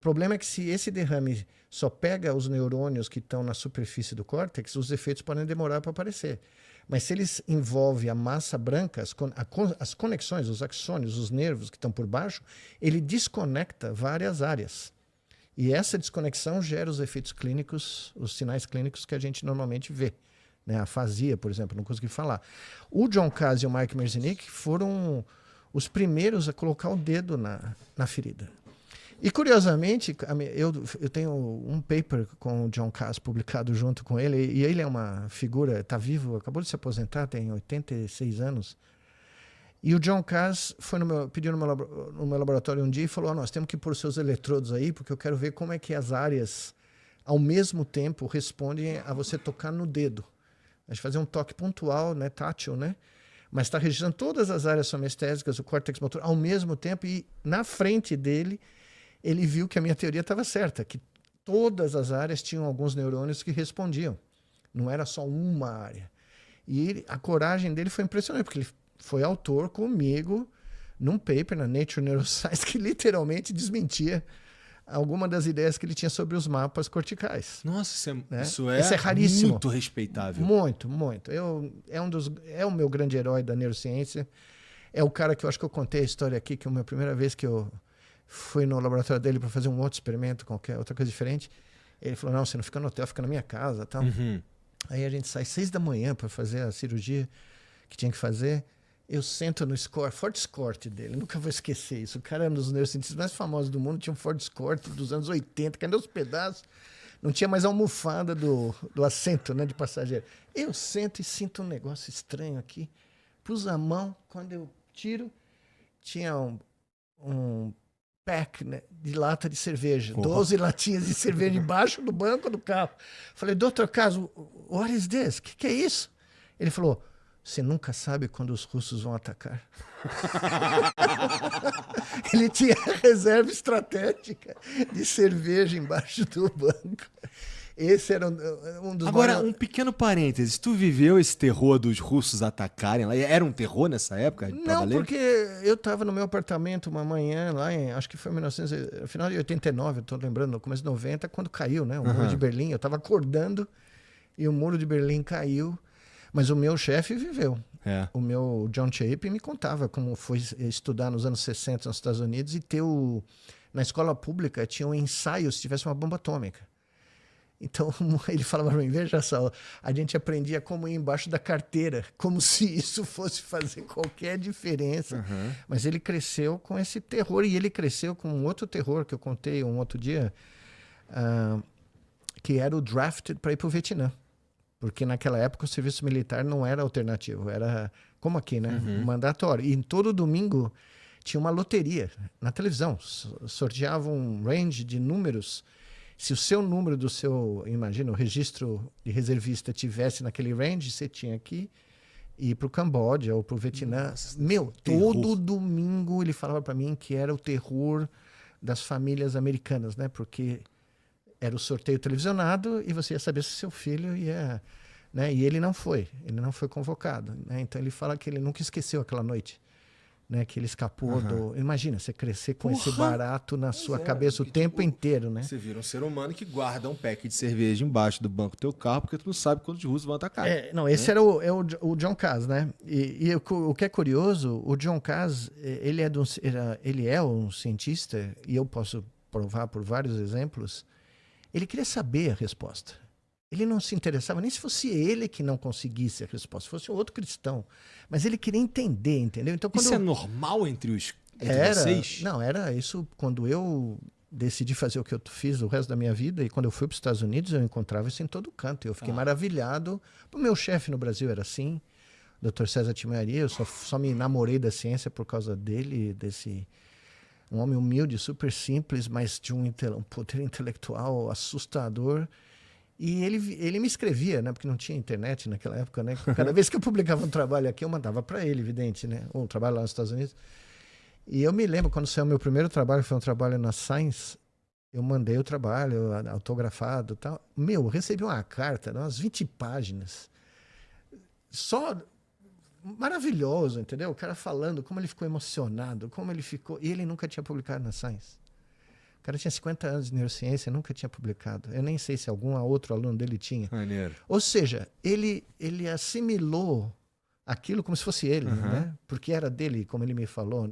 problema é que se esse derrame só pega os neurônios que estão na superfície do córtex, os efeitos podem demorar para aparecer. Mas se eles envolvem a massa branca, as conexões, os axônios, os nervos que estão por baixo, ele desconecta várias áreas. E essa desconexão gera os efeitos clínicos, os sinais clínicos que a gente normalmente vê. Né? A afasia, por exemplo, não consegui falar. O John Cass e o Mike Merzenich foram os primeiros a colocar o dedo na ferida. E, curiosamente, eu tenho um paper com o John Cass publicado junto com ele, e ele é uma figura, está vivo, acabou de se aposentar, tem 86 anos. E o John Cass pediu no meu laboratório um dia e falou, nós temos que pôr seus eletrodos aí, porque eu quero ver como é que as áreas, ao mesmo tempo, respondem a você tocar no dedo. A gente fazer um toque pontual, né, tátil, né? Mas está registrando todas as áreas somestésicas, o córtex motor, ao mesmo tempo, e na frente dele, ele viu que a minha teoria estava certa, que todas as áreas tinham alguns neurônios que respondiam. Não era só uma área. E a coragem dele foi impressionante, porque ele foi autor comigo num paper na Nature Neuroscience que literalmente desmentia alguma das ideias que ele tinha sobre os mapas corticais. Nossa, né? Isso é raríssimo. Muito respeitável. Muito, muito. É o meu grande herói da neurociência. É o cara que eu acho que eu contei a história aqui, que a primeira vez que eu fui no laboratório dele para fazer um outro experimento, qualquer outra coisa diferente, ele falou, não, você não fica no hotel, fica na minha casa. Tal. Uhum. Aí a gente sai 6 da manhã para fazer a cirurgia que tinha que fazer. Eu sento no Ford Escort dele, nunca vou esquecer isso. O cara é um dos neurocientistas mais famosos do mundo, tinha um Ford Escort dos anos 80, caindo aos pedaços. Não tinha mais a almofada do assento, né, de passageiro. Eu sento e sinto um negócio estranho aqui. Pus a mão, quando eu tiro, tinha um pack, né, de lata de cerveja. 12 latinhas de cerveja embaixo do banco do carro. Falei, Dr. Caso, what is this? O que é isso? Ele falou, você nunca sabe quando os russos vão atacar. Ele tinha reserva estratégica de cerveja embaixo do banco. Esse era um dos Agora, maiores... um pequeno parênteses. Tu viveu esse terror dos russos atacarem lá? Era um terror nessa época? Não, porque eu estava no meu apartamento uma manhã lá, acho que foi no final de 89, eu estou lembrando, no começo de 90, quando caiu, né? O Muro de Berlim. Eu estava acordando e o Muro de Berlim caiu. Mas o meu chefe viveu. O meu John Chape me contava como foi estudar nos anos 60 nos Estados Unidos e na escola pública tinha um ensaio se tivesse uma bomba atômica. Então ele falava para mim, veja só, a gente aprendia como ir embaixo da carteira, como se isso fosse fazer qualquer diferença. Mas ele cresceu com esse terror e ele cresceu com um outro terror que eu contei um outro dia, que era o drafted para ir para o Vietnã. Porque naquela época o serviço militar não era alternativo, era como aqui, né? Mandatório. E todo domingo tinha uma loteria na televisão. Sorteavam um range de números. Se o seu número do seu, imagina, o registro de reservista tivesse naquele range, você tinha que ir para o Camboja ou para o Vietnã. Nossa, todo domingo ele falava para mim que era o terror das famílias americanas, né? Porque era o sorteio televisionado e você ia saber se seu filho ia... Né? E ele não foi convocado. Né? Então ele fala que ele nunca esqueceu aquela noite. Né? Que ele escapou do... Imagina, você crescer com esse barato na sua cabeça o tempo inteiro. Né? Você vira um ser humano que guarda um pack de cerveja embaixo do banco do teu carro porque tu não sabe quando os russos vão atacar. Esse era o John Cass, né? E o que é curioso, o John Cass, ele é um cientista, e eu posso provar por vários exemplos. Ele queria saber a resposta. Ele não se interessava nem se fosse ele que não conseguisse a resposta, se fosse um outro cristão. Mas ele queria entender, entendeu? Então, isso é normal entre vocês? Não, era isso quando eu decidi fazer o que eu fiz o resto da minha vida, e quando eu fui para os Estados Unidos, eu encontrava isso em todo canto. Eu fiquei maravilhado. O meu chefe no Brasil era assim, o Dr. César Timaria, eu só me namorei da ciência por causa dele, um homem humilde, super simples, mas de um poder intelectual assustador. E ele me escrevia, né? Porque não tinha internet naquela época, né? Cada vez que eu publicava um trabalho aqui, eu mandava para ele, evidente, né? Um trabalho lá nos Estados Unidos. E eu me lembro, quando saiu o meu primeiro trabalho, foi um trabalho na Science, eu mandei o trabalho autografado e tal. Eu recebi uma carta, umas 20 páginas. Só... maravilhoso, entendeu? O cara falando como ele ficou emocionado, como ele ficou... E ele nunca tinha publicado na Science. O cara tinha 50 anos de neurociência, nunca tinha publicado. Eu nem sei se algum outro aluno dele tinha. Maneiro. Ou seja, ele assimilou aquilo como se fosse ele, né? Porque era dele, como ele me falou.